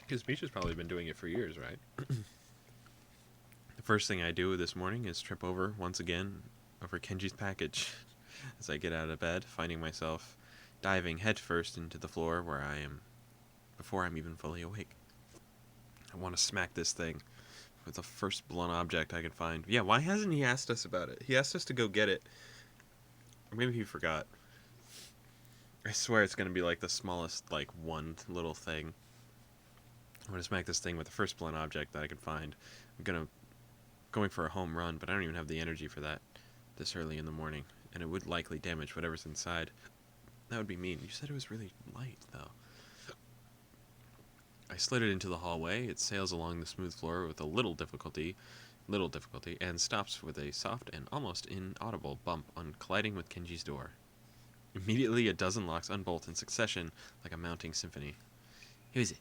Because Misha's probably been doing it for years, right? The first thing I do this morning is trip over, once again, over Kenji's package as I get out of bed, finding myself diving headfirst into the floor where I am before I'm even fully awake. I want to smack this thing with the first blunt object I can find. Yeah, why hasn't he asked us about it? He asked us to go get it. Or maybe he forgot. I swear it's going to be like the smallest, like, one little thing. I'm going to smack this thing with the first blunt object that I can find. Going for a home run, but I don't even have the energy for that this early in the morning. And it would likely damage whatever's inside. That would be mean. You said it was really light, though. I slid it into the hallway. It sails along the smooth floor with a little difficulty, and stops with a soft and almost inaudible bump on colliding with Kenji's door. Immediately, a dozen locks unbolt in succession like a mounting symphony. "Who is it?"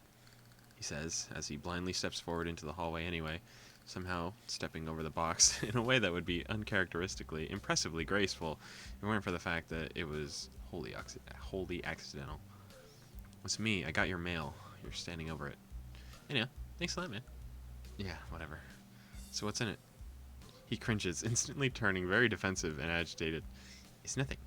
he says, as he blindly steps forward into the hallway anyway, somehow stepping over the box in a way that would be uncharacteristically, impressively graceful if it weren't for the fact that it was wholly accidental. "It's me. I got your mail. You're standing over it." "Anyhow, thanks a lot, man." "Yeah, whatever. So what's in it?" He cringes, instantly turning very defensive and agitated. "It's nothing."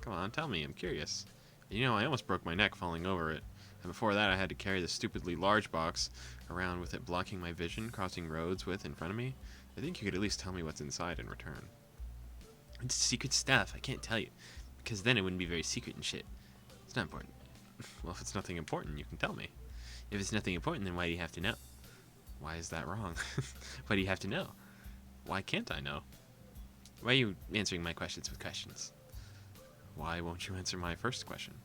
"Come on, tell me. I'm curious. You know, I almost broke my neck falling over it. And before that, I had to carry the stupidly large box around with it blocking my vision, crossing roads with in front of me. I think you could at least tell me what's inside in return." "It's secret stuff. I can't tell you. Because then it wouldn't be very secret and shit. It's not important." "Well, if it's nothing important, you can tell me." "If it's nothing important, then why do you have to know?" "Why is that wrong?" "Why do you have to know?" "Why can't I know?" "Why are you answering my questions with questions?" "Why won't you answer my first question?"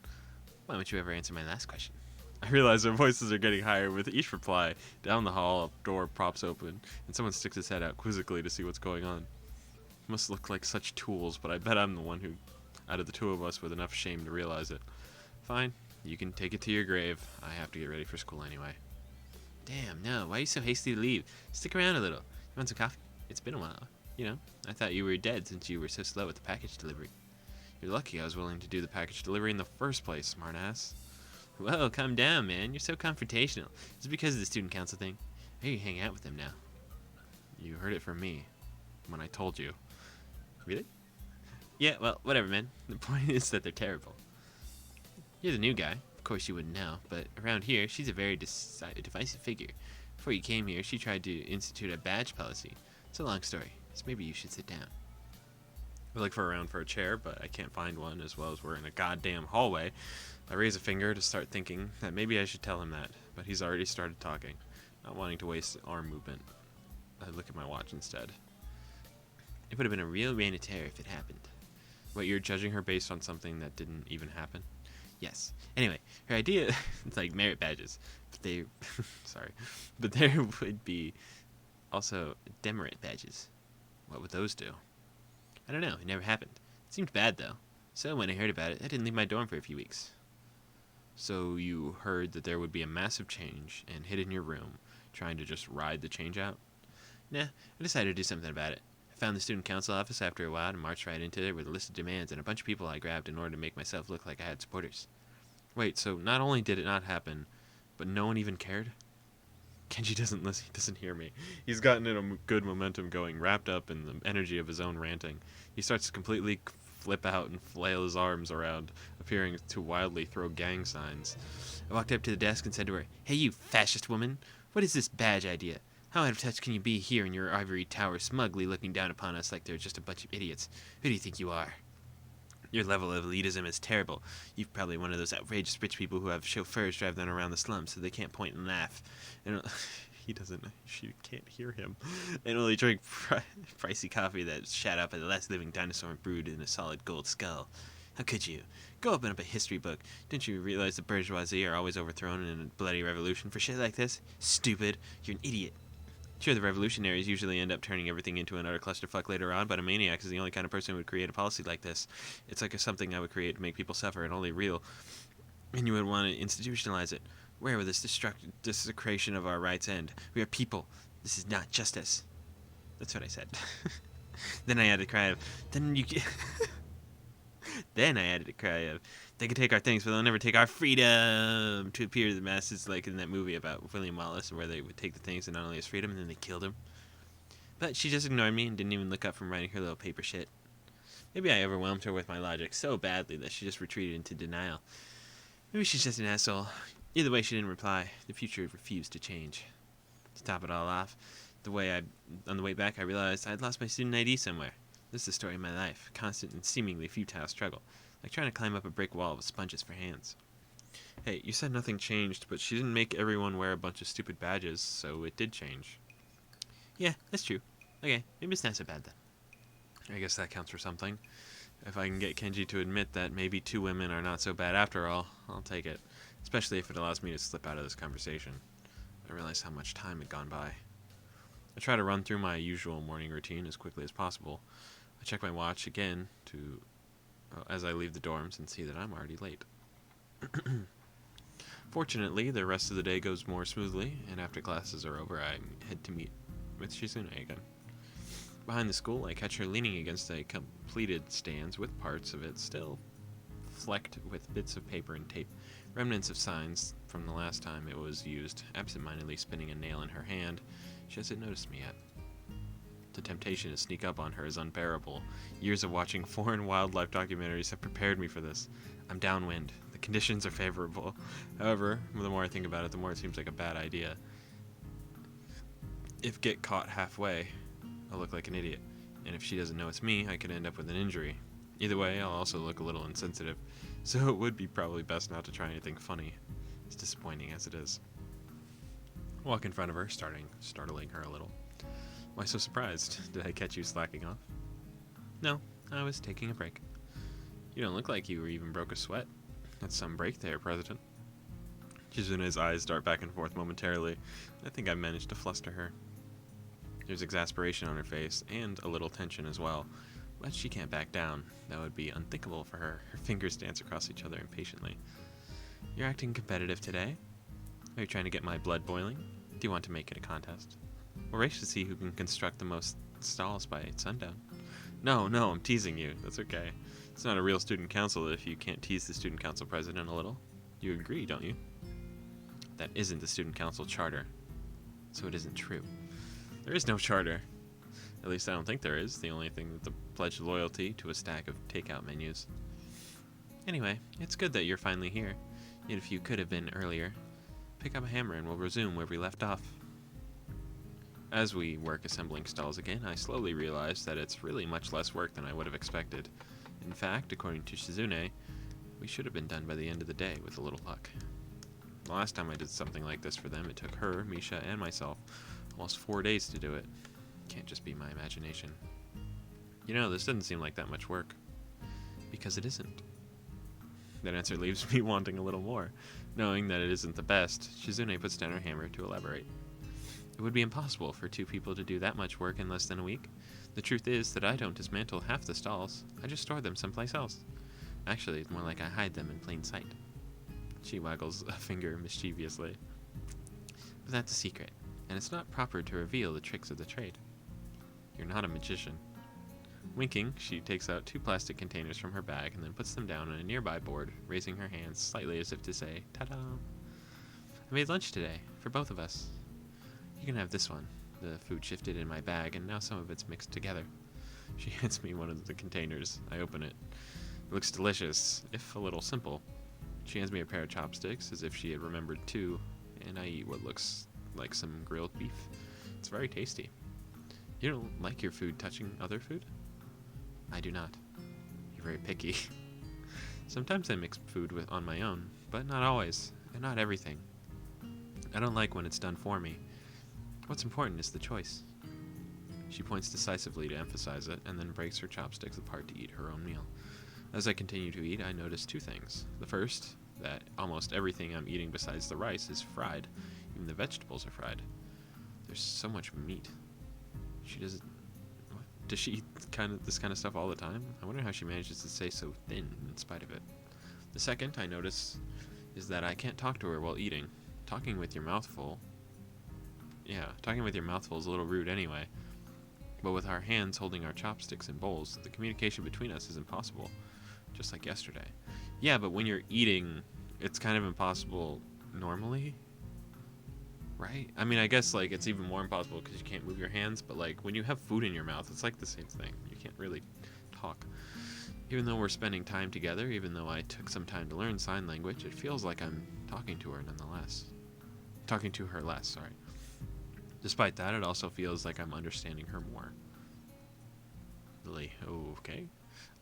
"Why won't you ever answer my last question?" I realize our voices are getting higher with each reply. Down the hall, a door props open, and someone sticks his head out quizzically to see what's going on. Must look like such tools, but I bet I'm the one who, out of the two of us, with enough shame to realize it. "Fine, you can take it to your grave. I have to get ready for school anyway." "Damn, no, why are you so hasty to leave? Stick around a little. You want some coffee? It's been a while. You know, I thought you were dead since you were so slow with the package delivery." "You're lucky I was willing to do the package delivery in the first place, smartass." "Whoa, calm down, man. You're so confrontational. Is it because of the student council thing? I hear you hang out with them now." "You heard it from me when I told you." "Really?" "Yeah, well, whatever, man. The point is that they're terrible. You're the new guy. Of course you wouldn't know, but around here, she's a very divisive figure. Before you came here, she tried to institute a badge policy. It's a long story, so maybe you should sit down." I look around for a chair, but I can't find one, as well as we're in a goddamn hallway. I raise a finger to start thinking that maybe I should tell him that, but he's already started talking, not wanting to waste arm movement. I look at my watch instead. "It would have been a real reign of terror if it happened." "What, you're judging her based on something that didn't even happen?" "Yes. Anyway, her idea it's like merit badges. But they sorry. But there would be also demerit badges. What would those do?" "I don't know. It never happened. It seemed bad, though. So when I heard about it, I didn't leave my dorm for a few weeks." "So you heard that there would be a massive change and hid in your room, trying to just ride the change out?" "Nah, I decided to do something about it. I found the student council office after a while and marched right into it with a list of demands and a bunch of people I grabbed in order to make myself look like I had supporters." "Wait, so not only did it not happen, but no one even cared?" Kenji doesn't listen. He doesn't hear me. He's gotten in a good momentum going, wrapped up in the energy of his own ranting. He starts to completely flip out and flail his arms around, appearing to wildly throw gang signs. I walked up to the desk and said to her, "Hey, you fascist woman! What is this badge idea? How out of touch can you be here in your ivory tower, smugly looking down upon us like they're just a bunch of idiots? Who do you think you are? Your level of elitism is terrible. You're probably one of those outrageous rich people who have chauffeurs drive them around the slums so they can't point and laugh. And she can't hear him. And only drink pricey coffee that's shat up by the last living dinosaur and brewed in a solid gold skull. How could you? Go open up a history book. Didn't you realize the bourgeoisie are always overthrown in a bloody revolution for shit like this? Stupid. You're an idiot. Sure, the revolutionaries usually end up turning everything into an utter clusterfuck later on, but a maniac is the only kind of person who would create a policy like this. It's like something I would create to make people suffer and only real. And you would want to institutionalize it. Where will this desecration of our rights end? We are people. This is not justice." That's what I said. Then I added a cry of, Then I added a cry of, They can take our things, but they'll never take our freedom to appear to the masses, like in that movie about William Wallace, where they would take the things and not only his freedom, and then they killed him. But she just ignored me and didn't even look up from writing her little paper shit. Maybe I overwhelmed her with my logic so badly that she just retreated into denial. Maybe she's just an asshole. Either way, she didn't reply. The future refused to change. To top it all off, on the way back, I realized I had lost my student ID somewhere. This is the story of my life, constant and seemingly futile struggle, like trying to climb up a brick wall with sponges for hands. Hey, you said nothing changed, but she didn't make everyone wear a bunch of stupid badges, so it did change. Yeah, that's true. Okay, maybe it's not so bad then. I guess that counts for something. If I can get Kenji to admit that maybe 2 women are not so bad after all, I'll take it. Especially if it allows me to slip out of this conversation. I realized how much time had gone by. I try to run through my usual morning routine as quickly as possible. I check my watch again as I leave the dorms and see that I'm already late. Fortunately, the rest of the day goes more smoothly, and after classes are over, I head to meet with Shizune again. Behind the school, I catch her leaning against a completed stand with parts of it still flecked with bits of paper and tape, remnants of signs from the last time it was used, absent-mindedly spinning a nail in her hand. She hasn't noticed me yet. The temptation to sneak up on her is unbearable. Years of watching foreign wildlife documentaries have prepared me for this. I'm downwind. The conditions are favorable. However, the more I think about it, the more it seems like a bad idea. If get caught halfway, I'll look like an idiot. And if she doesn't know it's me, I could end up with an injury. Either way, I'll also look a little insensitive. So it would be probably best not to try anything funny, as disappointing as it is. I walk in front of her, startling her a little. Why so surprised? Did I catch you slacking off? No, I was taking a break. You don't look like you even broke a sweat. That's some break there, President. Shizune's eyes dart back and forth momentarily. I think I managed to fluster her. There's exasperation on her face, and a little tension as well. But she can't back down. That would be unthinkable for her. Her fingers dance across each other impatiently. You're acting competitive today? Are you trying to get my blood boiling? Do you want to make it a contest? We'll race to see who can construct the most stalls by sundown. No, I'm teasing you. That's okay. It's not a real student council if you can't tease the student council president a little. You agree, don't you? That isn't the student council charter. So it isn't true. There is no charter. At least I don't think there is. The only thing with the pledge of loyalty to a stack of takeout menus. Anyway, it's good that you're finally here. Yet if you could have been earlier, pick up a hammer and we'll resume where we left off. As we work assembling stalls again, I slowly realize that it's really much less work than I would have expected. In fact, according to Shizune, we should have been done by the end of the day with a little luck. The last time I did something like this for them, it took her, Misha, and myself almost 4 days to do it. Can't just be my imagination. You know, this doesn't seem like that much work. Because it isn't. That answer leaves me wanting a little more. Knowing that it isn't the best, Shizune puts down her hammer to elaborate. It would be impossible for 2 people to do that much work in less than a week. The truth is that I don't dismantle half the stalls. I just store them someplace else. Actually, it's more like I hide them in plain sight. She waggles a finger mischievously. But that's a secret, and it's not proper to reveal the tricks of the trade. You're not a magician. Winking, she takes out 2 plastic containers from her bag and then puts them down on a nearby board, raising her hands slightly as if to say, ta-da! I made lunch today, for both of us. You can have this one. The food shifted in my bag, and now some of it's mixed together. She hands me one of the containers. I open it. It looks delicious, if a little simple. She hands me a pair of chopsticks, as if she had remembered too, and I eat what looks like some grilled beef. It's very tasty. You don't like your food touching other food? I do not. You're very picky. Sometimes I mix food on my own, but not always, and not everything. I don't like when it's done for me. What's important is the choice. She points decisively to emphasize it, and then breaks her chopsticks apart to eat her own meal. As I continue to eat, I notice 2 things. The first, that almost everything I'm eating besides the rice is fried. Even the vegetables are fried. There's so much meat. Does she eat this kind of stuff all the time? I wonder how she manages to stay so thin in spite of it. The second I notice is that I can't talk to her while eating. Talking with your mouth full is a little rude anyway. But with our hands holding our chopsticks and bowls, the communication between us is impossible. Just like yesterday. Yeah, but when you're eating, it's kind of impossible normally, right? I mean, I guess like it's even more impossible because you can't move your hands, but like when you have food in your mouth, it's like the same thing. You can't really talk. Even though we're spending time together, even though I took some time to learn sign language, it feels like I'm talking to her nonetheless. Talking to her less, sorry. Despite that, it also feels like I'm understanding her more. Lily, oh, okay.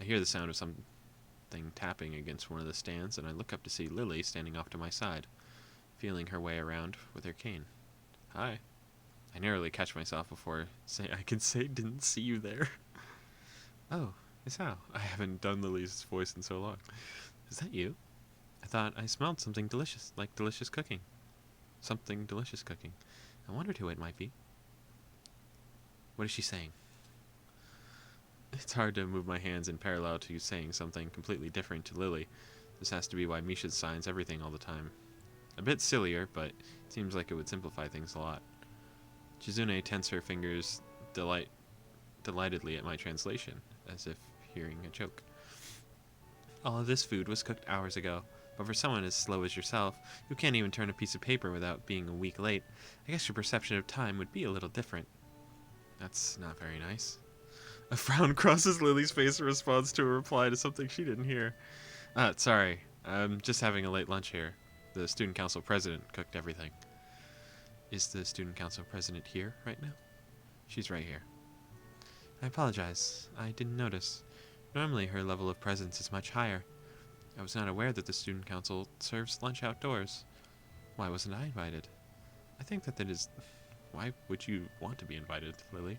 I hear the sound of something tapping against one of the stands, and I look up to see Lily standing off to my side, feeling her way around with her cane. Hi. I narrowly catch myself before I can say didn't see you there. Oh, it's Hal. I haven't done Lily's voice in so long. Is that you? I thought I smelled something delicious, like delicious cooking. Something delicious cooking. I wondered who it might be. What is she saying? It's hard to move my hands in parallel to saying something completely different to Lily. This has to be why Misha signs everything all the time. A bit sillier, but it seems like it would simplify things a lot. Chizune tenses her fingers delightedly at my translation, as if hearing a joke. All of this food was cooked hours ago, but for someone as slow as yourself, who can't even turn a piece of paper without being a week late, I guess your perception of time would be a little different. That's not very nice. A frown crosses Lily's face in response to a reply to something she didn't hear. Sorry. I'm just having a late lunch here. The student council president cooked everything. Is the student council president here right now? She's right here. I apologize. I didn't notice. Normally her level of presence is much higher. I was not aware that the student council serves lunch outdoors. Why wasn't I invited? I think that is... Why would you want to be invited, Lily?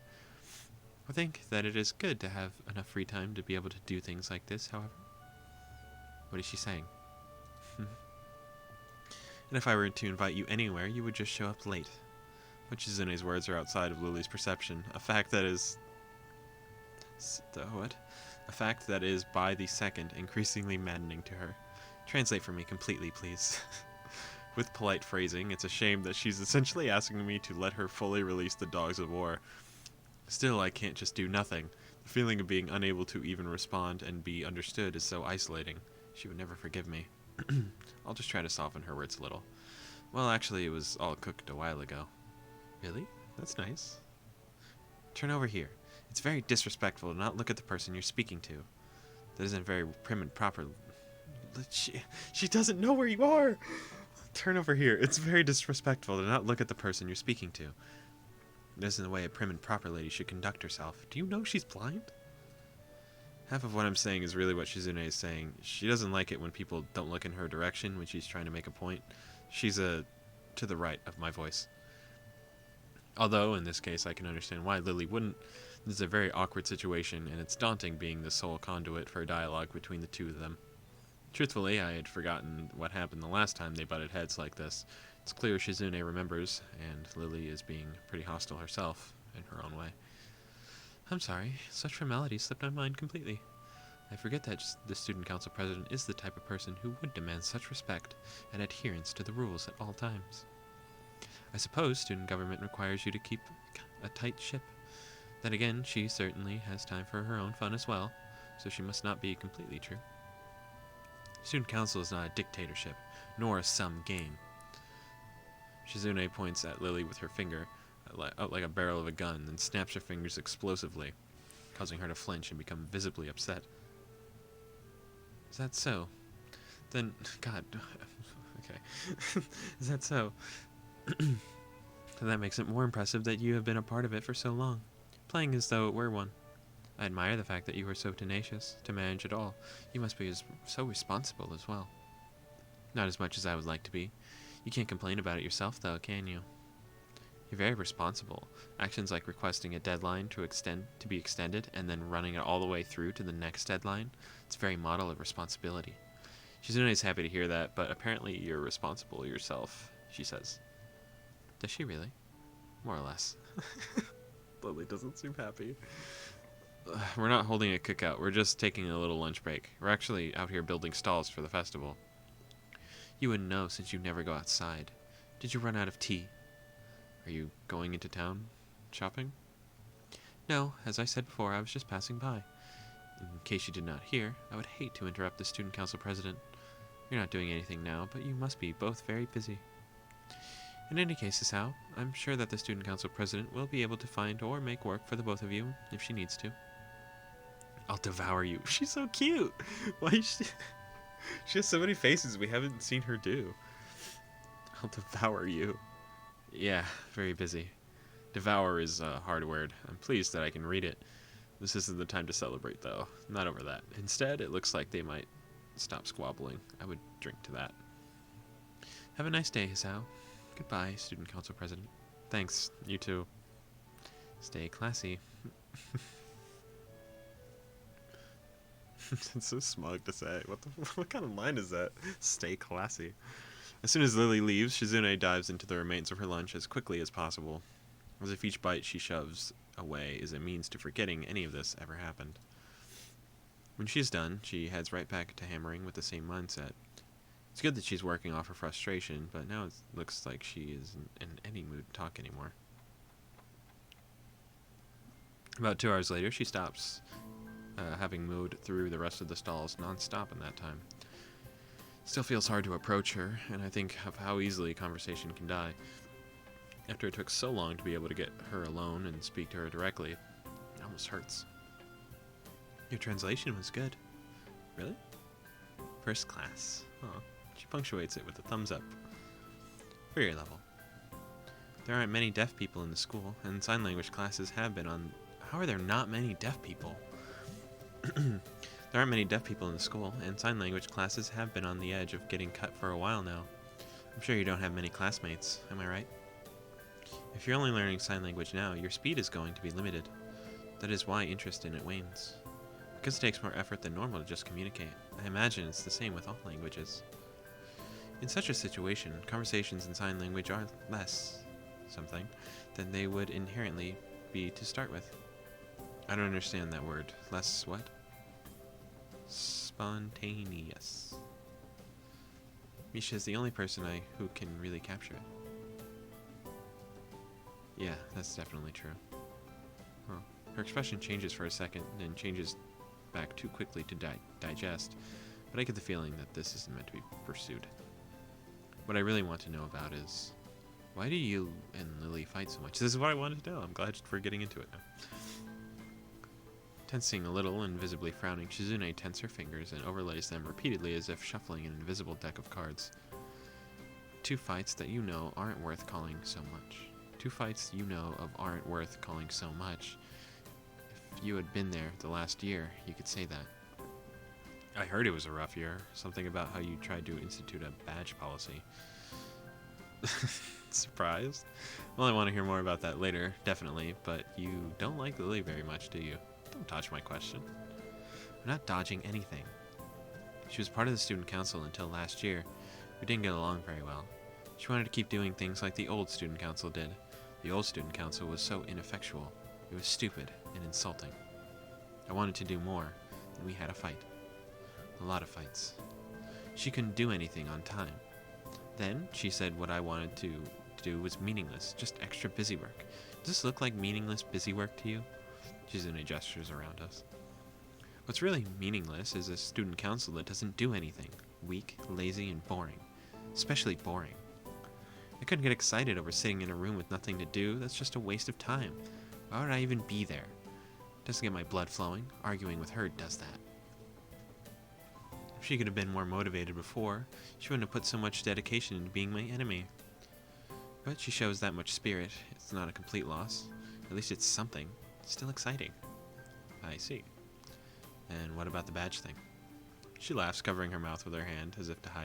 I think that it is good to have enough free time to be able to do things like this, however. What is she saying? And if I were to invite you anywhere, you would just show up late. But Chizune's words are outside of Lily's perception, a fact that is... What? A fact that is, by the second, increasingly maddening to her. Translate for me completely, please. With polite phrasing, it's a shame that she's essentially asking me to let her fully release the dogs of war. Still, I can't just do nothing. The feeling of being unable to even respond and be understood is so isolating. She would never forgive me. I'll just try to soften her words a little. Well, actually, it was all cooked a while ago. Really? That's nice. Turn over here. It's very disrespectful to not look at the person you're speaking to. That isn't very prim and proper. She doesn't know where you are! Turn over here. It's very disrespectful to not look at the person you're speaking to. This isn't the way a prim and proper lady should conduct herself. Do you know she's blind? Half of what I'm saying is really what Shizune is saying. She doesn't like it when people don't look in her direction when she's trying to make a point. She's to the right of my voice. Although, in this case, I can understand why Lily wouldn't. This is a very awkward situation, and it's daunting being the sole conduit for a dialogue between the two of them. Truthfully, I had forgotten what happened the last time they butted heads like this. It's clear Shizune remembers, and Lily is being pretty hostile herself, in her own way. I'm sorry, such formalities slipped my mind completely. I forget that the student council president is the type of person who would demand such respect and adherence to the rules at all times. I suppose student government requires you to keep a tight ship. Then again, she certainly has time for her own fun as well, so she must not be completely true. Student council is not a dictatorship, nor a sum game. Shizune points at Lily with her finger, out like a barrel of a gun, then snaps her fingers explosively, causing her to flinch and become visibly upset. Is that so? Then, God, okay. Is that so? That makes it more impressive that you have been a part of it for so long, playing as though it were one. I admire the fact that you are so tenacious to manage it all. You must be so responsible as well. Not as much as I would like to be. You can't complain about it yourself, though, can you? You're very responsible. Actions like requesting a deadline to be extended and then running it all the way through to the next deadline, it's a very model of responsibility. Shizune is happy to hear that, but apparently you're responsible yourself, she says. Does she really? More or less. Lily doesn't seem happy. We're not holding a cookout. We're just taking a little lunch break. We're actually out here building stalls for the festival. You wouldn't know since you never go outside. Did you run out of tea? Are you going into town shopping? No, as I said before, I was just passing by. In case you did not hear, I would hate to interrupt the student council president. You're not doing anything now, but you must be both very busy. In any case, Hisao, I'm sure that the student council president will be able to find or make work for the both of you if she needs to. I'll devour you. She's so cute. Why is she... She has so many faces we haven't seen her do. I'll devour you. Yeah, very busy. Devour is a hard word. I'm pleased that I can read it. This isn't the time to celebrate, though. Not over that. Instead, it looks like they might stop squabbling. I would drink to that. Have a nice day, Hisao. Goodbye, student council president. Thanks. You too. Stay classy. It's so smug to say. What kind of line is that? Stay classy. As soon as Lily leaves, Shizune dives into the remains of her lunch as quickly as possible, as if each bite she shoves away is a means to forgetting any of this ever happened. When she's done, she heads right back to hammering with the same mindset. It's good that she's working off her frustration, but now it looks like she isn't in any mood to talk anymore. About 2 hours later, she stops, having moved through the rest of the stalls non-stop in that time. Still feels hard to approach her, and I think of how easily conversation can die. After it took so long to be able to get her alone and speak to her directly, it almost hurts. Your translation was good. Really? First class. Aw. She punctuates it with a thumbs up. For your level. There aren't many deaf people in the school, and sign language classes have been on... How are there not many deaf people? There aren't many deaf people in the school, and sign language classes have been on the edge of getting cut for a while now. I'm sure you don't have many classmates, am I right? If you're only learning sign language now, your speed is going to be limited. That is why interest in it wanes. Because it takes more effort than normal to just communicate. I imagine it's the same with all languages. In such a situation, conversations in sign language are less something than they would inherently be to start with. I don't understand that word. Less what? Spontaneous. Misha is the only person who can really capture it. Yeah, that's definitely true. Huh. Her expression changes for a second, then changes back too quickly to digest, but I get the feeling that this isn't meant to be pursued. What I really want to know about is, why do you and Lily fight so much? This is what I wanted to know. I'm glad we're getting into it now. Tensing a little and visibly frowning, Shizune tenses her fingers and overlays them repeatedly as if shuffling an invisible deck of cards. 2 fights that you know aren't worth calling so much. 2 fights you know of aren't worth calling so much. If you had been there the last year, you could say that. I heard it was a rough year. Something about how you tried to institute a badge policy. Surprised? Well, I want to hear more about that later, definitely, but you don't like Lily very much, do you? Don't dodge my question. I'm not dodging anything. She was part of the student council until last year. We didn't get along very well. She wanted to keep doing things like the old student council did. The old student council was so ineffectual. It was stupid and insulting. I wanted to do more, and we had a fight. A lot of fights. She couldn't do anything on time. Then she said what I wanted to do was meaningless, just extra busy work. Does this look like meaningless busy work to you? Shizune gestures around us. What's really meaningless is a student council that doesn't do anything. Weak, lazy, and boring. Especially boring. I couldn't get excited over sitting in a room with nothing to do. That's just a waste of time. Why would I even be there? It doesn't get my blood flowing. Arguing with her does that. If she could have been more motivated before, she wouldn't have put so much dedication into being my enemy. But she shows that much spirit. It's not a complete loss. At least it's something. It's still exciting. I see. And what about the badge thing? She laughs, covering her mouth with her hand as if to hide